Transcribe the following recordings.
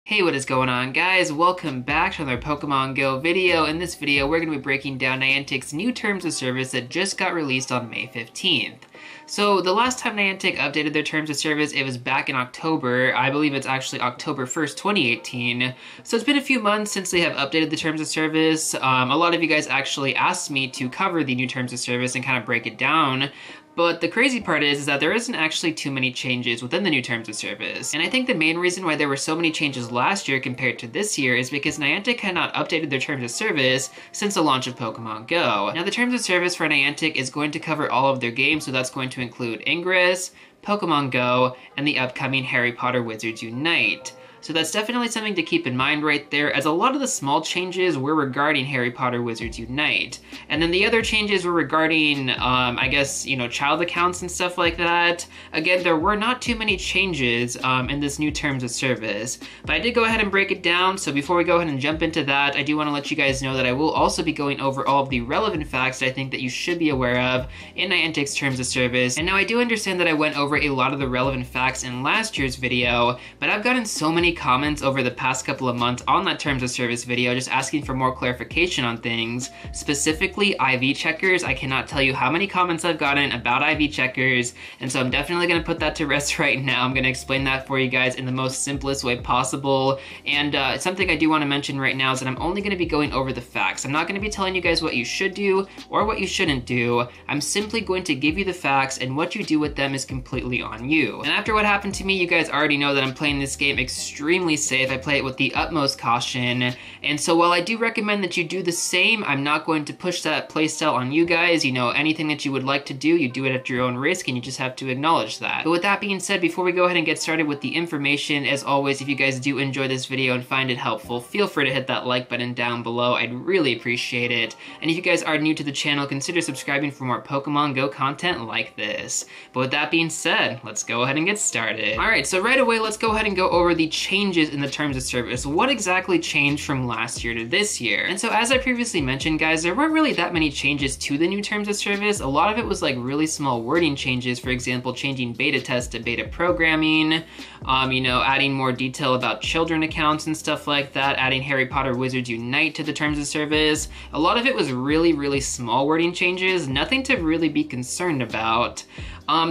Hey, what is going on, guys? Welcome back to another Pokemon Go video. In this video, we're going to be breaking down Niantic's new terms of service that just got released on May 15th. So the last time Niantic updated their terms of service, it was back in October. I believe it's actually October 1st, 2018. So it's been a few months since they have updated the terms of service. A lot of you guys actually asked me to cover the new terms of service and kind of break it down. But the crazy part is that there isn't actually too many changes within the new terms of service. And I think the main reason why there were so many changes last year compared to this year is because Niantic had not updated their terms of service since the launch of Pokemon GO. Now the terms of service for Niantic is going to cover all of their games, so that's going to include Ingress, Pokemon GO, and the upcoming Harry Potter Wizards Unite. So that's definitely something to keep in mind right there, as a lot of the small changes were regarding Harry Potter Wizards Unite. And then the other changes were regarding, I guess, child accounts and stuff like that. Again, there were not too many changes in this new terms of service, but I did go ahead and break it down. So before we go ahead and jump into that, I do want to let you guys know that I will also be going over all of the relevant facts that I think that you should be aware of in Niantic's terms of service. And now I do understand that I went over a lot of the relevant facts in last year's video, but I've gotten so many comments over the past couple of months on that terms of service video just asking for more clarification on things, specifically IV checkers. I cannot tell you how many comments I've gotten about IV checkers, and so I'm definitely going to put that to rest right now. I'm going to explain that for you guys in the most simplest way possible, and something I do want to mention right now is that I'm only going to be going over the facts. I'm not going to be telling you guys what you should do or what you shouldn't do. I'm simply going to give you the facts, and what you do with them is completely on you. And after what happened to me, you guys already know that I'm playing this game extremely safe. I play it with the utmost caution, and so while I do recommend that you do the same, I'm not going to push that playstyle on you guys. Anything that you would like to do, you do it at your own risk, and you just have to acknowledge that. But with that being said, before we go ahead and get started with the information, as always, if you guys do enjoy this video and find it helpful, feel free to hit that like button down below. I'd really appreciate it. And if you guys are new to the channel, consider subscribing for more Pokemon Go content like this. But with that being said, let's go ahead and get started. Alright, so right away, let's go ahead and go over the changes in the terms of service. What exactly changed from last year to this year? And so as I previously mentioned, guys, there weren't really that many changes to the new terms of service. A lot of it was like really small wording changes. For example, changing beta test to beta programming, adding more detail about children accounts and stuff like that, adding Harry Potter Wizards Unite to the terms of service. A lot of it was really small wording changes, nothing to really be concerned about.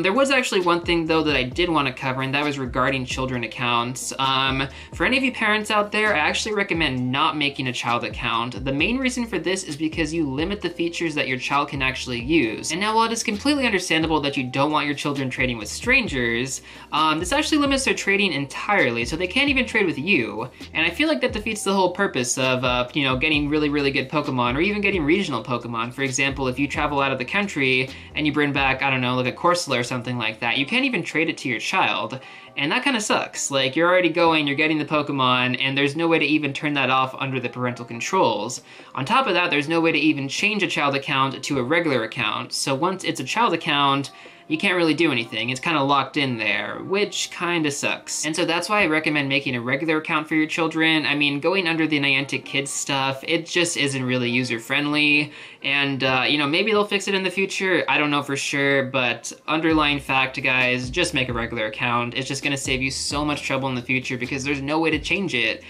There was actually one thing though that I did want to cover, and that was regarding children accounts. For any of you parents out there, I actually recommend not making a child account. The main reason for this is because you limit the features that your child can actually use. And now while it is completely understandable that you don't want your children trading with strangers, this actually limits their trading entirely, so they can't even trade with you. And I feel like that defeats the whole purpose of, getting really good Pokemon, or even getting regional Pokemon. For example, if you travel out of the country and you bring back, I don't know, like a Corsola or something like that, you can't even trade it to your child. And that kind of sucks. Like, you're already going, you're getting the Pokemon, and there's no way to even turn that off under the parental controls. On top of that, there's no way to even change a child account to a regular account. So once it's a child account, you can't really do anything. It's kind of locked in there, which kind of sucks. And so that's why I recommend making a regular account for your children. I mean, going under the Niantic Kids stuff, it just isn't really user-friendly. And, maybe they'll fix it in the future. I don't know for sure, but underlying fact, guys, just make a regular account. It's just gonna save you so much trouble in the future because there's no way to change it,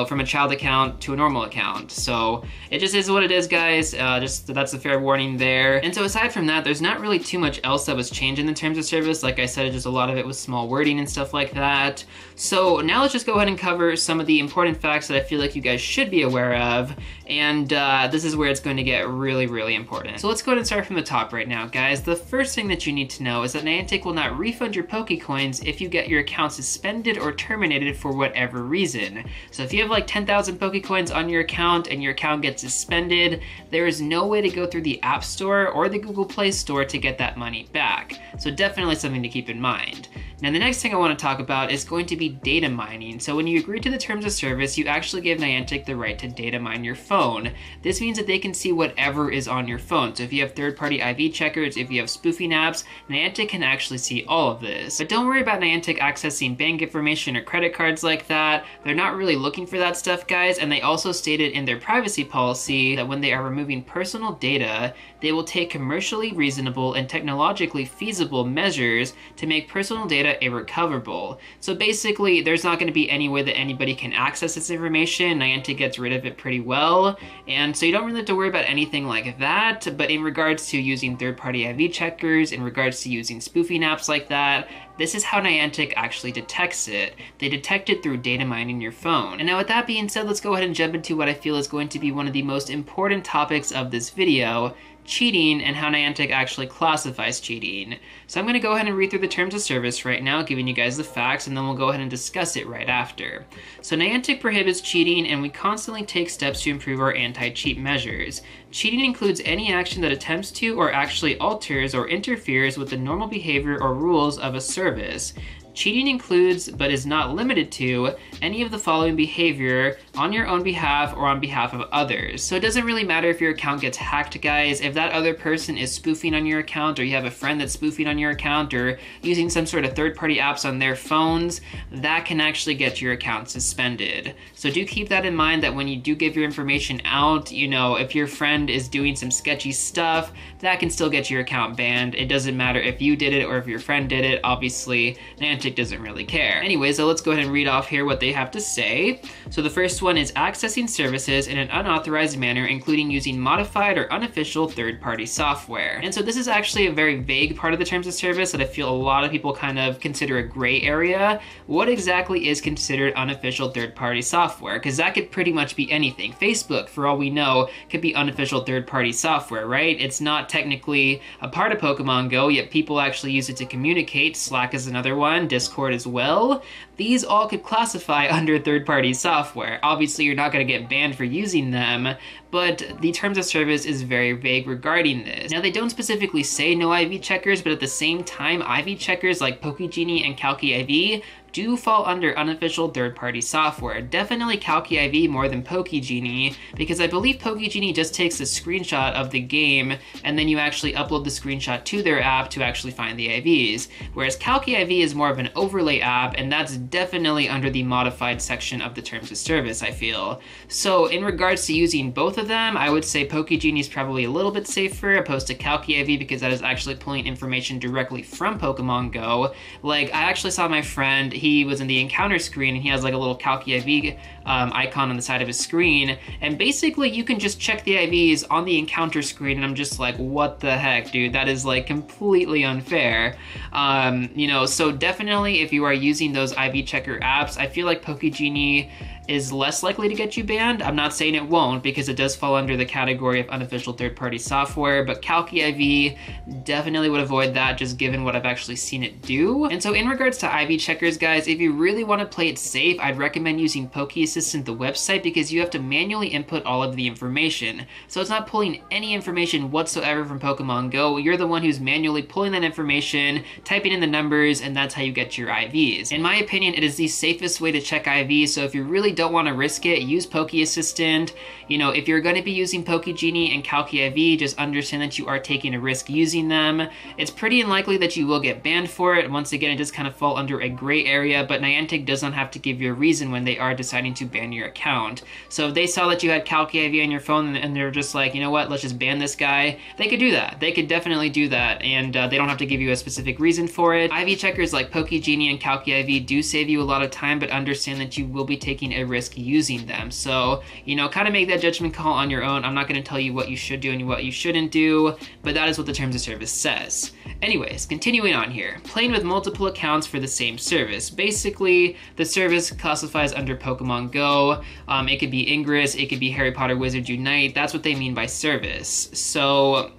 from a child account to a normal account. So it just is what it is, guys. That's a fair warning there. And so aside from that, there's not really too much else that was changed in the terms of service. Like I said, just a lot of it was small wording and stuff like that. So now let's just go ahead and cover some of the important facts that I feel like you guys should be aware of. And this is where it's going to get really important. So let's go ahead and start from the top right now, guys. The first thing that you need to know is that Niantic will not refund your Pokecoins if you get your account suspended or terminated for whatever reason. So if you have like 10,000 Pokecoins on your account and your account gets suspended, there is no way to go through the App Store or the Google Play Store to get that money back. So definitely something to keep in mind. Now the next thing I want to talk about is going to be data mining. So when you agree to the terms of service, you actually give Niantic the right to data mine your phone. This means that they can see whatever is on your phone. So if you have third-party IV checkers, if you have spoofing apps, Niantic can actually see all of this. But don't worry about Niantic accessing bank information or credit cards like that. They're not really looking for that stuff, guys, and they also stated in their privacy policy that when they are removing personal data, they will take commercially reasonable and technologically feasible feasible measures to make personal data irrecoverable. So basically, there's not going to be any way that anybody can access this information. Niantic gets rid of it pretty well, and so you don't really have to worry about anything like that. But in regards to using third-party IV checkers, in regards to using spoofing apps like that, this is how Niantic actually detects it. They detect it through data mining your phone. And now with that being said, let's go ahead and jump into what I feel is going to be one of the most important topics of this video: cheating and how Niantic actually classifies cheating. So I'm going to go ahead and read through the terms of service right now, giving you guys the facts, and then we'll go ahead and discuss it right after. So Niantic prohibits cheating, and we constantly take steps to improve our anti-cheat measures. Cheating includes any action that attempts to or actually alters or interferes with the normal behavior or rules of a service. Cheating includes, but is not limited to, any of the following behavior on your own behalf or on behalf of others. So it doesn't really matter if your account gets hacked, guys. If that other person is spoofing on your account, or you have a friend that's spoofing on your account, or using some sort of third-party apps on their phones, that can actually get your account suspended. So do keep that in mind, that when you do give your information out, you know, if your friend is doing some sketchy stuff, that can still get your account banned. It doesn't matter if you did it or if your friend did it. Obviously, Niantic doesn't really care. Anyways, so let's go ahead and read off here what they have to say. So the first one is accessing services in an unauthorized manner, including using modified or unofficial third-party software. And so this is actually a very vague part of the terms of service that I feel a lot of people kind of consider a gray area. What exactly is considered unofficial third-party software? Because that could pretty much be anything. Facebook, for all we know, could be unofficial third-party software, right? It's not technically a part of Pokemon GO, yet people actually use it to communicate. Slack is another one, Discord as well. These all could classify under third-party software. Obviously, you're not going to get banned for using them, but the terms of service is very vague regarding this. Now, they don't specifically say no IV checkers, but at the same time, IV checkers like PokeGenie and CalciIV do fall under unofficial third-party software. Definitely CalciIV more than PokeGenie, because I believe PokeGenie just takes a screenshot of the game, and then you actually upload the screenshot to their app to actually find the IVs. Whereas CalciIV is more of an overlay app, and that's definitely under the modified section of the terms of service, I feel. So in regards to using both of them, I would say PokeGenie is probably a little bit safer opposed to CalciIV, because that is actually pulling information directly from Pokemon GO. Like, I actually saw my friend, he was in the encounter screen, and he has like a little CalciIV icon on the side of his screen, and basically you can just check the IVs on the encounter screen, and I'm just like, what the heck, dude? That is like completely unfair. You know, so definitely if you are using those IV checker apps, I feel like PokeGenie is less likely to get you banned. I'm not saying it won't, because it does fall under the category of unofficial third-party software, but CalciIV definitely would avoid that, just given what I've actually seen it do. And so in regards to IV checkers, guys, if you really want to play it safe, I'd recommend using Poke Assistant, the website, because you have to manually input all of the information. So it's not pulling any information whatsoever from Pokemon GO. You're the one who's manually pulling that information, typing in the numbers, and that's how you get your IVs. In my opinion, it is the safest way to check IVs, so if you really don't want to risk it, use Poke Assistant. You know, if you're going to be using PokeGenie and CalciIV, just understand that you are taking a risk using them. It's pretty unlikely that you will get banned for it. Once again, it does kind of fall under a gray area, but Niantic does not have to give you a reason when they are deciding to ban your account. So if they saw that you had CalciIV on your phone and they're just like, you know what, let's just ban this guy, they could do that. They could definitely do that, and they don't have to give you a specific reason for it. IV checkers like PokeGenie and CalciIV do save you a lot of time, but understand that you will be taking a risk using them. So, you know, kind of make that judgment call on your own. I'm not going to tell you what you should do and what you shouldn't do, but that is what the terms of service says. Anyways, continuing on here. Playing with multiple accounts for the same service. Basically, the service classifies under Pokemon GO. It could be Ingress, it could be Harry Potter Wizards Unite. That's what they mean by service. So,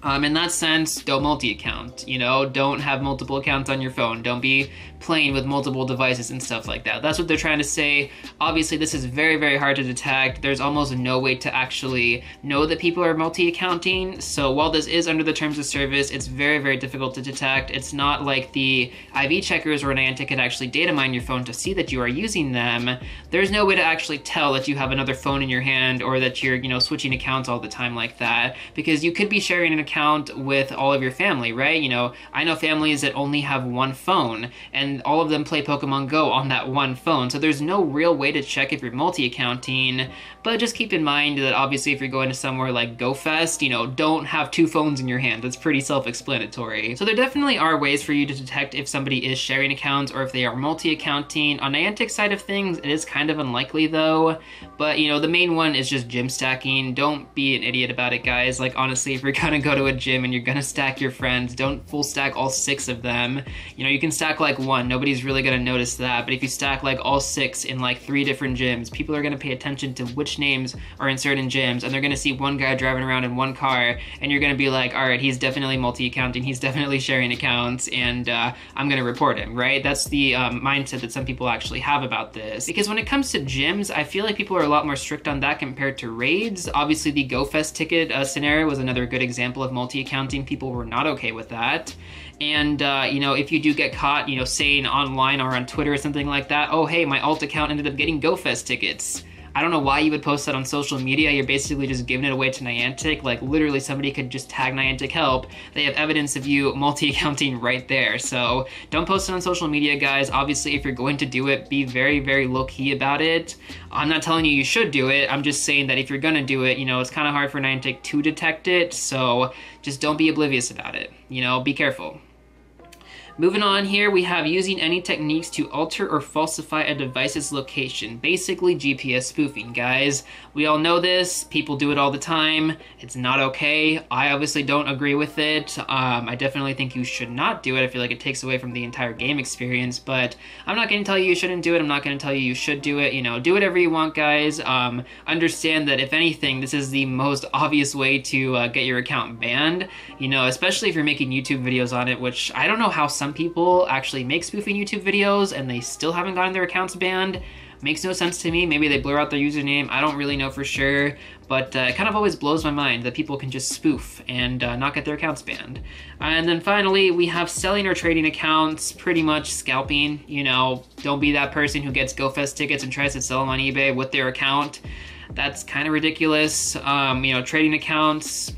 in that sense, don't multi-account, you know? Don't have multiple accounts on your phone. Don't be playing with multiple devices and stuff like that. That's what they're trying to say. Obviously, this is very, very hard to detect. There's almost no way to actually know that people are multi-accounting. So while this is under the terms of service, it's very, very difficult to detect. It's not like the IV checkers where Niantic could actually data mine your phone to see that you are using them. There's no way to actually tell that you have another phone in your hand, or that you're, you know, switching accounts all the time like that, because you could be sharing an account with all of your family, right? You know, I know families that only have one phone, and and all of them play Pokemon Go on that one phone. So there's no real way to check if you're multi-accounting, but just keep in mind that obviously if you're going to somewhere like GoFest, you know, don't have two phones in your hand. That's pretty self-explanatory. So there definitely are ways for you to detect if somebody is sharing accounts or if they are multi-accounting. On Niantic's side of things, it is kind of unlikely though, but you know, the main one is just gym stacking. Don't be an idiot about it, guys. Like honestly, if you're gonna go to a gym and you're gonna stack your friends, don't full stack all 6 of them. You know, you can stack like 1, nobody's really gonna notice that, but if you stack like all 6 in like 3 different gyms, people are gonna pay attention to which names are in certain gyms, and they're gonna see one guy driving around in one car, and you're gonna be like, all right, he's definitely multi-accounting, he's definitely sharing accounts, and I'm gonna report him, right? That's the mindset that some people actually have about this. Because when it comes to gyms, I feel like people are a lot more strict on that compared to raids. Obviously, the GoFest ticket scenario was another good example of multi-accounting. People were not okay with that. And, you know, if you do get caught, you know, saying online or on Twitter or something like that, oh, hey, my alt account ended up getting GoFest tickets. I don't know why you would post that on social media. You're basically just giving it away to Niantic. Like, literally, somebody could just tag Niantic help. They have evidence of you multi-accounting right there. So don't post it on social media, guys. Obviously, if you're going to do it, be very, very low-key about it. I'm not telling you should do it. I'm just saying that if you're gonna do it, you know, it's kind of hard for Niantic to detect it. So just don't be oblivious about it. You know, be careful. Moving on here, we have using any techniques to alter or falsify a device's location. Basically GPS spoofing, guys. We all know this, people do it all the time. It's not okay. I obviously don't agree with it. I definitely think you should not do it. I feel like it takes away from the entire game experience, but I'm not gonna tell you you shouldn't do it. I'm not gonna tell you you should do it. You know, do whatever you want, guys. Understand that if anything, this is the most obvious way to get your account banned. You know, especially if you're making YouTube videos on it, which I don't know how some people actually make spoofing YouTube videos and they still haven't gotten their accounts banned. Makes no sense to me. Maybe they blur out their username. I don't really know for sure, but it kind of always blows my mind that people can just spoof and not get their accounts banned. And then finally, we have selling or trading accounts, pretty much scalping. You know, don't be that person who gets GoFest tickets and tries to sell them on eBay with their account. That's kind of ridiculous. You know, trading accounts,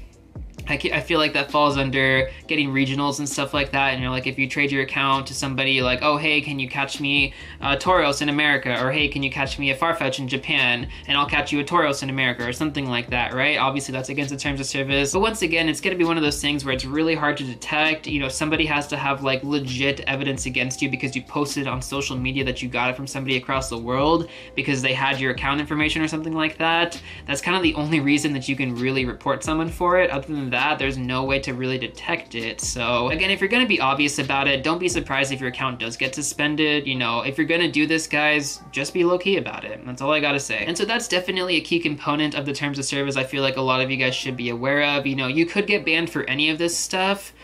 I feel like that falls under getting regionals and stuff like that. And you know, like if you trade your account to somebody like, oh, hey, can you catch me a Tauros in America? Or hey, can you catch me a Farfetch in Japan? And I'll catch you a Tauros in America or something like that, right? Obviously that's against the terms of service. But once again, it's gonna be one of those things where it's really hard to detect. You know, somebody has to have like legit evidence against you because you posted on social media that you got it from somebody across the world because they had your account information or something like that. That's kind of the only reason that you can really report someone for it. Other than that, there's no way to really detect it. So again, if you're gonna be obvious about it, don't be surprised if your account does get suspended. You know, if you're gonna do this, guys, just be low-key about it. That's all I gotta say. And so that's definitely a key component of the terms of service I feel like a lot of you guys should be aware of. You know, you could get banned for any of this stuff.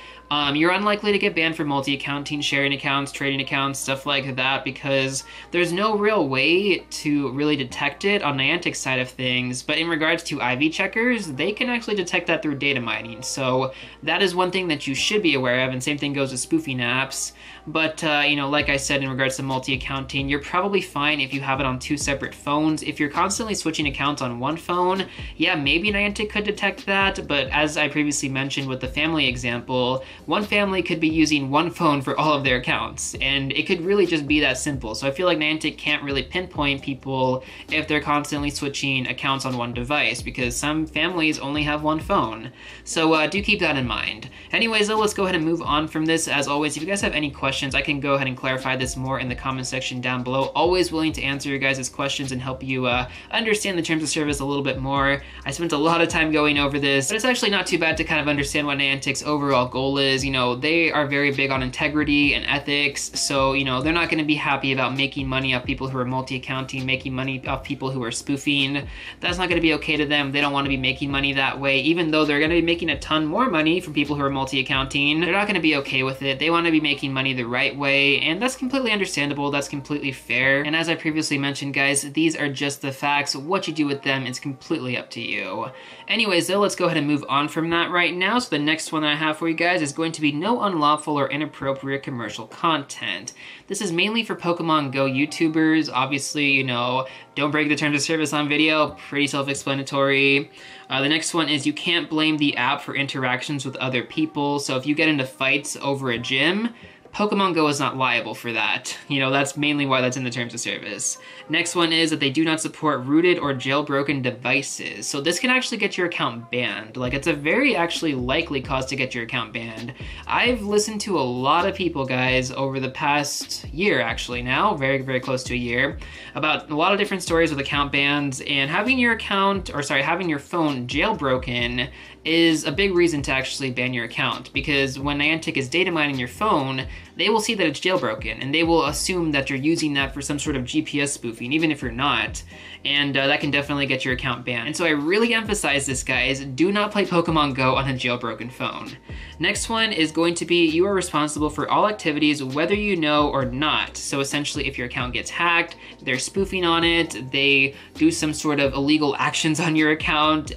You're unlikely to get banned for multi-accounting, sharing accounts, trading accounts, stuff like that, because there's no real way to really detect it on Niantic's side of things. But in regards to IV checkers, they can actually detect that through data mining. So that is one thing that you should be aware of, and same thing goes with spoofing apps. But, you know, like I said, in regards to multi-accounting, you're probably fine if you have it on 2 separate phones. If you're constantly switching accounts on one phone, yeah, maybe Niantic could detect that, but as I previously mentioned with the family example, one family could be using one phone for all of their accounts, and it could really just be that simple. So I feel like Niantic can't really pinpoint people if they're constantly switching accounts on one device, because some families only have one phone. So do keep that in mind. Anyways, though, let's go ahead and move on from this. As always, if you guys have any questions, I can go ahead and clarify this more in the comment section down below. Always willing to answer your guys' questions and help you understand the terms of service a little bit more. I spent a lot of time going over this, but it's actually not too bad to kind of understand what Niantic's overall goal is. You know, they are very big on integrity and ethics, so, you know, they're not going to be happy about making money off people who are multi-accounting, making money off people who are spoofing. That's not going to be okay to them. They don't want to be making money that way, even though they're going to be making a ton more money from people who are multi-accounting. They're not going to be okay with it. They want to be making money the right way, and that's completely understandable. That's completely fair. And as I previously mentioned, guys, these are just the facts. What you do with them is completely up to you. Anyways, though, let's go ahead and move on from that right now. So the next one that I have for you guys is going to be no unlawful or inappropriate commercial content. This is mainly for Pokemon Go YouTubers. Obviously, you know, don't break the terms of service on video. Pretty self-explanatory. The next one is you can't blame the app for interactions with other people. So if you get into fights over a gym, Pokemon Go is not liable for that. You know, that's mainly why that's in the terms of service. Next one is that they do not support rooted or jailbroken devices. So this can actually get your account banned. Like, it's a very actually likely cause to get your account banned. I've listened to a lot of people, guys, over the past year, actually now, very, very close to a year, about a lot of different stories with account bans, and having your phone jailbroken is a big reason to actually ban your account, because when Niantic is data mining your phone, they will see that it's jailbroken, and they will assume that you're using that for some sort of GPS spoofing, even if you're not, and that can definitely get your account banned. And so I really emphasize this, guys, do not play Pokemon Go on a jailbroken phone. Next one is going to be, you are responsible for all activities, whether you know or not. So essentially, if your account gets hacked, they're spoofing on it, they do some sort of illegal actions on your account,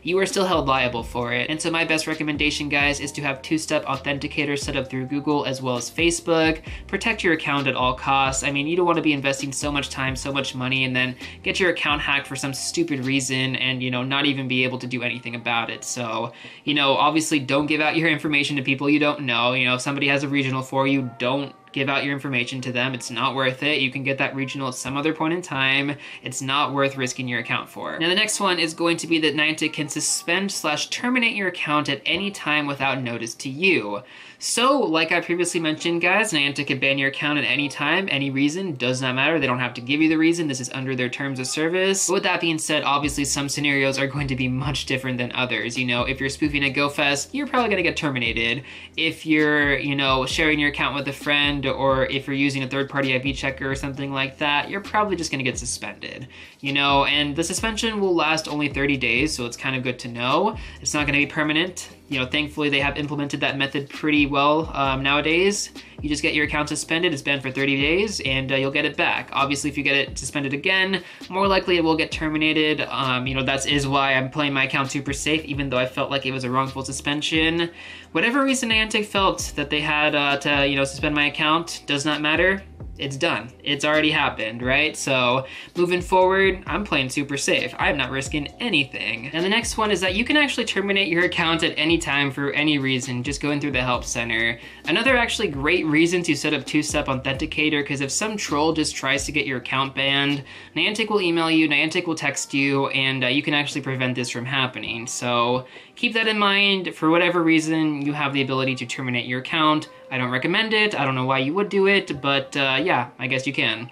you are still held liable for it. And so my best recommendation, guys, is to have two-step authenticator set up through Google as well as Facebook. Protect your account at all costs. I mean, you don't want to be investing so much time, so much money, and then get your account hacked for some stupid reason and, you know, not even be able to do anything about it. So, you know, obviously don't give out your information to people you don't know. You know, if somebody has a regional for you, don't give out your information to them. It's not worth it. You can get that regional at some other point in time. It's not worth risking your account for. Now, the next one is going to be that Niantic can suspend/terminate your account at any time without notice to you. So, like I previously mentioned, guys, Niantic can ban your account at any time, any reason, does not matter. They don't have to give you the reason. This is under their terms of service. But with that being said, obviously some scenarios are going to be much different than others. You know, if you're spoofing at GoFest, you're probably gonna get terminated. If you're, you know, sharing your account with a friend, or if you're using a third-party IP checker or something like that, you're probably just gonna get suspended. You know, and the suspension will last only 30 days, so it's kind of good to know. It's not gonna be permanent. You know, thankfully they have implemented that method pretty well nowadays. You just get your account suspended, it's banned for 30 days, and you'll get it back. Obviously, if you get it suspended again, more likely it will get terminated. You know, that is why I'm playing my account super safe, even though I felt like it was a wrongful suspension. Whatever reason Niantic felt that they had to, you know, suspend my account, does not matter. It's done. It's already happened, right? So moving forward, I'm playing super safe. I'm not risking anything. And the next one is that you can actually terminate your account at any time for any reason, just going through the help center. Another actually great reason to set up two-step authenticator, because if some troll just tries to get your account banned, Niantic will email you, Niantic will text you, and you can actually prevent this from happening. So keep that in mind. For whatever reason, you have the ability to terminate your account. I don't recommend it. I don't know why you would do it, but yeah, I guess you can.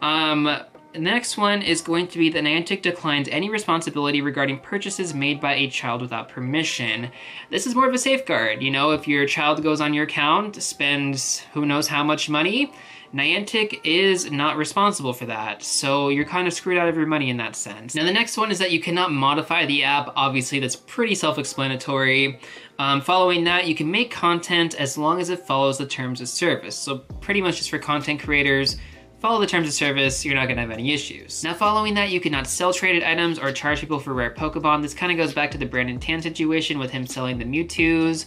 The next one is going to be that Niantic declines any responsibility regarding purchases made by a child without permission. This is more of a safeguard. You know, if your child goes on your account, spends who knows how much money, Niantic is not responsible for that, so you're kind of screwed out of your money in that sense. Now, the next one is that you cannot modify the app. Obviously, that's pretty self-explanatory. Following that, you can make content as long as it follows the terms of service. So pretty much just for content creators, follow the terms of service, you're not gonna have any issues. Now, following that, you cannot sell traded items or charge people for rare Pokemon. This kind of goes back to the Brandon Tan situation with him selling the Mewtwo's.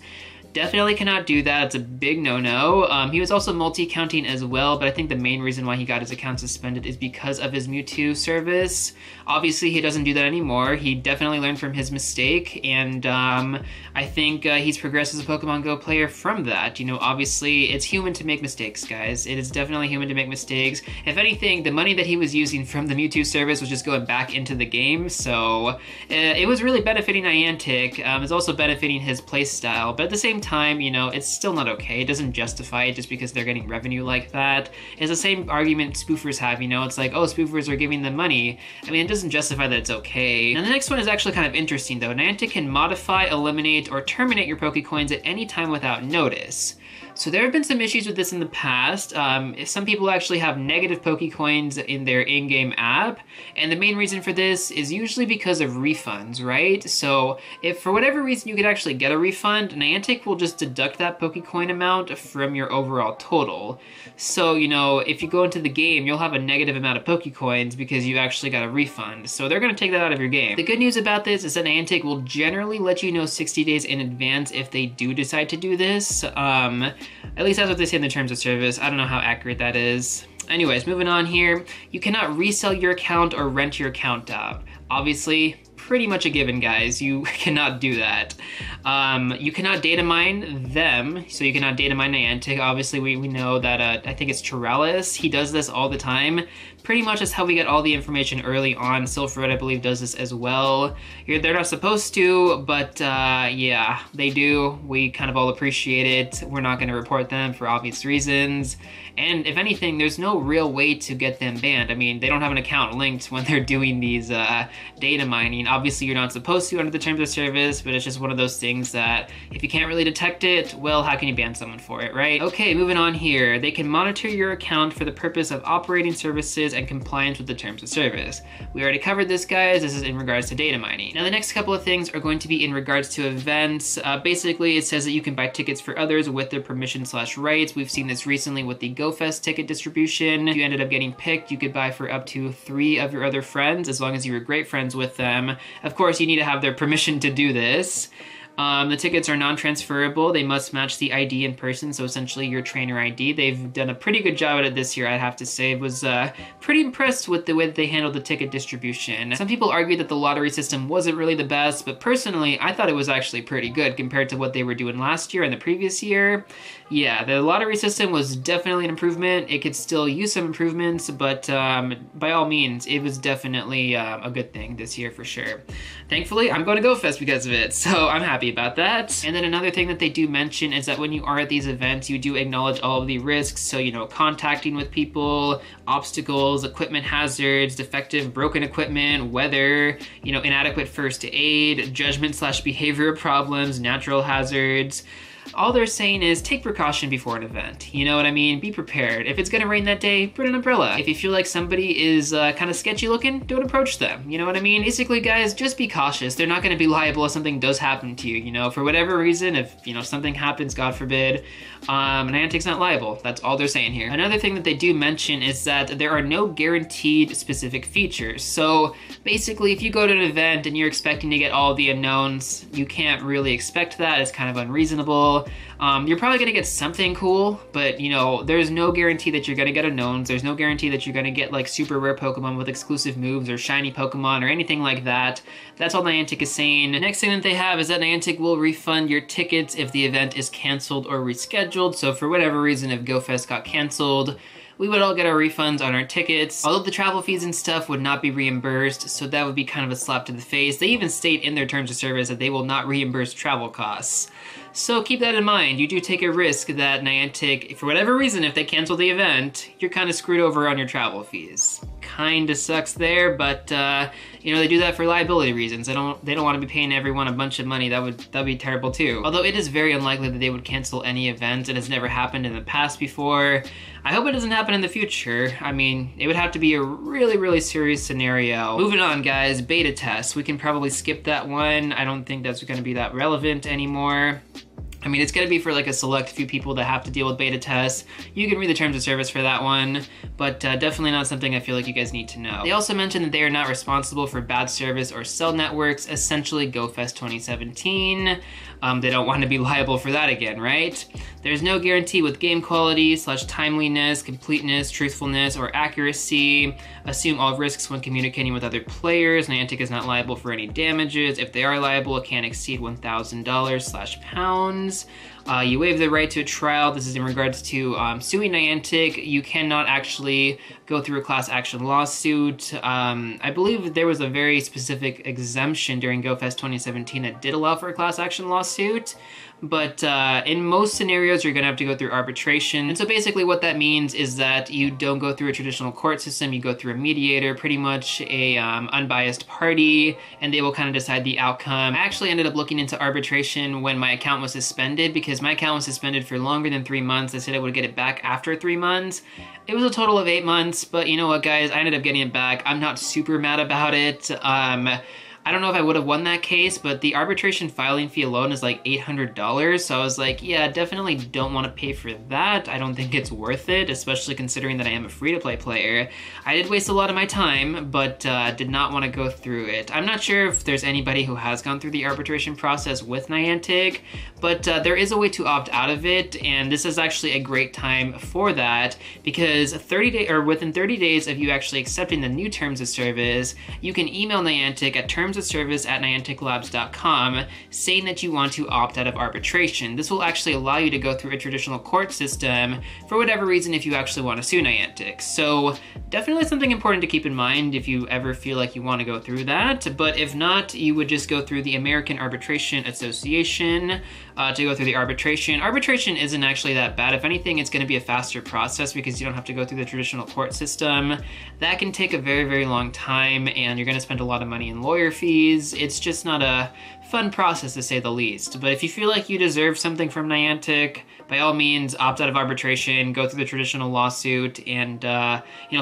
Definitely cannot do that. It's a big no-no. He was also multi-accounting as well, but I think the main reason why he got his account suspended is because of his Mewtwo service. Obviously, he doesn't do that anymore. He definitely learned from his mistake, and I think he's progressed as a Pokemon Go player from that. You know, obviously, it's human to make mistakes, guys. It is definitely human to make mistakes. If anything, the money that he was using from the Mewtwo service was just going back into the game, so it was really benefiting Niantic. It's also benefiting his playstyle, but at the same time, you know, it's still not okay. It doesn't justify it just because they're getting revenue like that. It's the same argument spoofers have, you know, it's like, oh, spoofers are giving them money. I mean, it doesn't justify that it's okay. Now, the next one is actually kind of interesting, though. Niantic can modify, eliminate, or terminate your Pokecoins at any time without notice. So there have been some issues with this in the past. Some people actually have negative Pokecoins in their in-game app, and the main reason for this is usually because of refunds, right? So if for whatever reason you could actually get a refund, Niantic will just deduct that Pokecoin amount from your overall total. So, you know, if you go into the game, you'll have a negative amount of Pokecoins because you actually got a refund. So they're gonna take that out of your game. The good news about this is that Niantic will generally let you know 60 days in advance if they do decide to do this. At least that's what they say in the terms of service. I don't know how accurate that is. Anyways, moving on here. You cannot resell your account or rent your account out. Obviously, pretty much a given, guys. You cannot do that. You cannot data mine them, so you cannot data mine Niantic. Obviously, we know that, I think it's Chiralis, he does this all the time. Pretty much is how we get all the information early on. Silphirid, I believe, does this as well. They're not supposed to, but yeah, they do. We kind of all appreciate it. We're not going to report them for obvious reasons. And if anything, there's no real way to get them banned. I mean, they don't have an account linked when they're doing these data mining. Obviously, you're not supposed to under the terms of service, but it's just one of those things that if you can't really detect it, well, how can you ban someone for it, right? Okay, moving on here. They can monitor your account for the purpose of operating services and compliance with the terms of service. We already covered this, guys. This is in regards to data mining. Now, the next couple of things are going to be in regards to events. Basically, it says that you can buy tickets for others with their permission/rights. We've seen this recently with the GoFest ticket distribution. If you ended up getting picked, you could buy for up to 3 of your other friends, as long as you were great friends with them. Of course, you need to have their permission to do this. The tickets are non-transferable. They must match the ID in person, so essentially your trainer ID. They've done a pretty good job at it this year, I'd have to say. Was pretty impressed with the way that they handled the ticket distribution. Some people argue that the lottery system wasn't really the best, but personally, I thought it was actually pretty good compared to what they were doing last year and the previous year. Yeah, the lottery system was definitely an improvement. It could still use some improvements, but by all means, it was definitely a good thing this year for sure. Thankfully, I'm going to GoFest because of it, so I'm happy about that. And then another thing that they do mention is that when you are at these events, you do acknowledge all of the risks. So, you know, contacting with people, obstacles, equipment hazards, defective, broken equipment, weather, you know, inadequate first aid, judgment/behavior problems, natural hazards. All they're saying is take precaution before an event. You know what I mean? Be prepared. If it's gonna rain that day, bring an umbrella. If you feel like somebody is kind of sketchy looking, don't approach them. You know what I mean? Basically, guys, just be cautious. They're not gonna be liable if something does happen to you. You know, for whatever reason, if, you know, something happens, God forbid, Niantic's not liable. That's all they're saying here. Another thing that they do mention is that there are no guaranteed specific features. So basically, if you go to an event and you're expecting to get all the unknowns, you can't really expect that. It's kind of unreasonable. You're probably gonna get something cool, but you know, there's no guarantee that you're gonna get unknowns. There's no guarantee that you're gonna get like super rare Pokemon with exclusive moves or shiny Pokemon or anything like that. That's all Niantic is saying. The next thing that they have is that Niantic will refund your tickets if the event is canceled or rescheduled. So for whatever reason, if GoFest got canceled, we would all get our refunds on our tickets, although the travel fees and stuff would not be reimbursed, so that would be kind of a slap to the face. They even state in their terms of service that they will not reimburse travel costs. So keep that in mind. You do take a risk that Niantic, for whatever reason, if they cancel the event, you're kind of screwed over on your travel fees. Kinda sucks there, but you know, they do that for liability reasons. They don't want to be paying everyone a bunch of money. That'd be terrible too. Although it is very unlikely that they would cancel any event. It has never happened in the past before. I hope it doesn't happen in the future. I mean, it would have to be a really, really serious scenario. Moving on, guys, beta tests. We can probably skip that one. I don't think that's gonna be that relevant anymore. I mean, it's gonna be for like a select few people that have to deal with beta tests. You can read the terms of service for that one, but definitely not something I feel like you guys need to know. They also mentioned that they are not responsible for bad service or cell networks, essentially GoFest 2017. They don't want to be liable for that again, right? There's no guarantee with game quality / timeliness, completeness, truthfulness, or accuracy. Assume all risks when communicating with other players. Niantic is not liable for any damages. If they are liable, it can't exceed $1,000 / pounds. You waive the right to a trial. This is in regards to suing Niantic. You cannot actually go through a class action lawsuit. I believe there was a very specific exemption during GoFest 2017 that did allow for a class action lawsuit. But in most scenarios, you're gonna have to go through arbitration. And so basically what that means is that you don't go through a traditional court system, you go through a mediator, pretty much a unbiased party, and they will kind of decide the outcome. I actually ended up looking into arbitration when my account was suspended, because my account was suspended for longer than 3 months. They said I would get it back after 3 months. It was a total of 8 months, but you know what, guys? I ended up getting it back. I'm not super mad about it. I don't know if I would have won that case, but the arbitration filing fee alone is like $800. So I was like, yeah, definitely don't want to pay for that. I don't think it's worth it, especially considering that I am a free-to-play player. I did waste a lot of my time, but did not want to go through it. I'm not sure if there's anybody who has gone through the arbitration process with Niantic, but there is a way to opt out of it, and this is actually a great time for that, because within 30 days of you actually accepting the new terms of service, you can email Niantic at termsofservice of service at nianticlabs.com saying that you want to opt out of arbitration. This will actually allow you to go through a traditional court system for whatever reason if you actually want to sue Niantic. So definitely something important to keep in mind if you ever feel like you want to go through that. But if not, you would just go through the American Arbitration Association to go through the arbitration. Arbitration isn't actually that bad. If anything, it's going to be a faster process because you don't have to go through the traditional court system. That can take a very, very long time, and you're going to spend a lot of money in lawyer fees. It's just not a fun process, to say the least. But if you feel like you deserve something from Niantic, by all means, opt out of arbitration, go through the traditional lawsuit, and,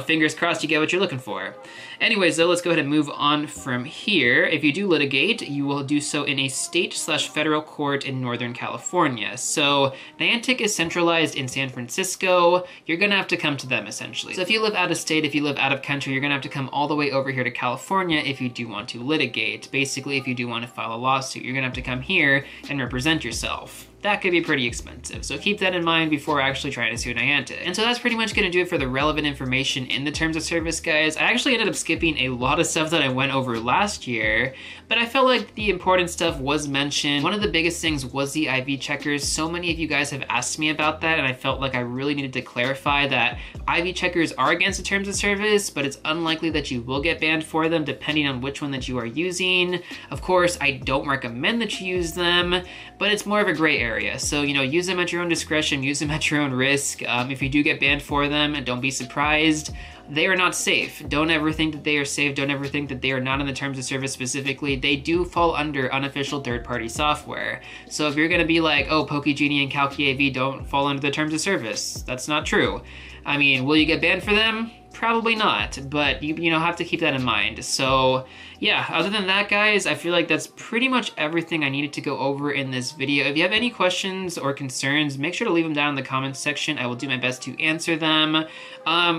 fingers crossed you get what you're looking for. Anyways, though, let's go ahead and move on from here. If you do litigate, you will do so in a state/federal court in Northern California. So Niantic is centralized in San Francisco. You're gonna have to come to them, essentially. So if you live out of state, if you live out of country, you're gonna have to come all the way over here to California if you do want to litigate. Basically, if you do want to file a lawsuit, you're gonna have to come here and represent yourself. That could be pretty expensive, so keep that in mind before actually trying to sue Niantic. And so that's pretty much gonna do it for the relevant information in the terms of service, guys. I actually ended up skipping a lot of stuff that I went over last year, but I felt like the important stuff was mentioned. One of the biggest things was the IV checkers. So many of you guys have asked me about that, and I felt like I really needed to clarify that IV checkers are against the terms of service, but it's unlikely that you will get banned for them depending on which one that you are using. Of course, I don't recommend that you use them, but it's more of a gray area. So, use them at your own discretion, use them at your own risk. If you do get banned for them, don't be surprised. They are not safe. Don't ever think that they are safe. Don't ever think that they are not in the terms of service specifically. They do fall under unofficial third-party software. So if you're gonna be like, oh, PokeGenie and CalculaV don't fall under the terms of service, that's not true. I mean, will you get banned for them? Probably not, but you have to keep that in mind. So yeah, other than that, guys, I feel like that's pretty much everything I needed to go over in this video. If you have any questions or concerns, make sure to leave them down in the comments section. I will do my best to answer them.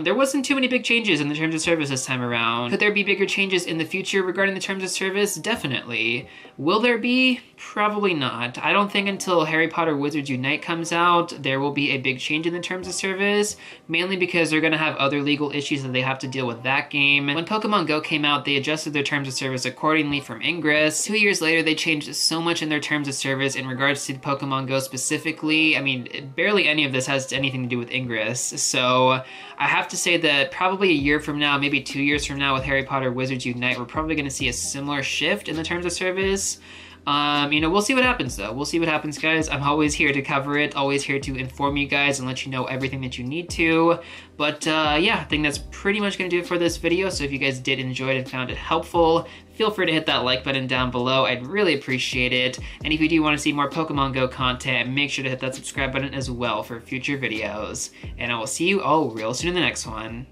There wasn't too many big changes in the terms of service this time around. Could there be bigger changes in the future regarding the terms of service? Definitely. Will there be? Probably not. I don't think until Harry Potter Wizards Unite comes out, there will be a big change in the terms of service, mainly because they're gonna have other legal issues that they have to deal with that game. When Pokemon GO came out, they adjusted their terms of service accordingly from Ingress. 2 years later, they changed so much in their terms of service in regards to Pokemon GO specifically. I mean, barely any of this has anything to do with Ingress. So I have to say that probably a year from now, maybe 2 years from now with Harry Potter Wizards Unite, we're probably gonna see a similar shift in the terms of service. We'll see what happens though. We'll see what happens, guys. I'm always here to cover it, always here to inform you guys and let you know everything that you need to. But yeah, I think that's pretty much gonna do it for this video. So if you guys did enjoy it and found it helpful, feel free to hit that like button down below. I'd really appreciate it. And if you do want to see more Pokemon GO content, make sure to hit that subscribe button as well for future videos. And I will see you all real soon in the next one.